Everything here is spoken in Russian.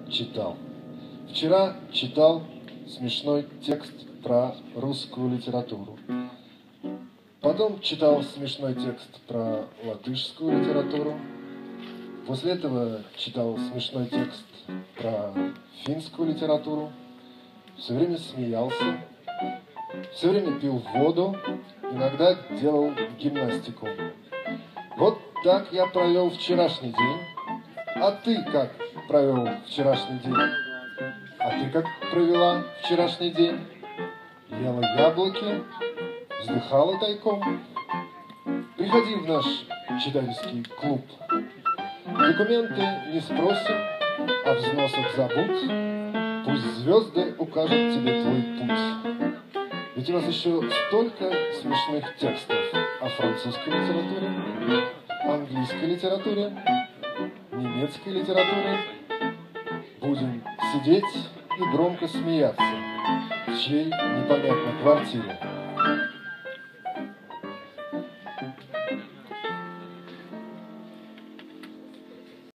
читал. Вчера читал смешной текст про русскую литературу. Потом читал смешной текст про латышскую литературу. После этого читал смешной текст про финскую литературу. Все время смеялся, все время пил воду, иногда делал гимнастику. Вот так я провел вчерашний день. А ты как провел вчерашний день? А ты как провела вчерашний день? Ела яблоки, вздыхала тайком. Приходи в наш читательский клуб. Документы не спросим, о взносах забудь. Пусть звезды укажут тебе твой путь. Ведь у нас еще столько смешных текстов о французской литературе, английской литературе, немецкой литературе. Будем сидеть и громко смеяться в чьей непонятной квартире.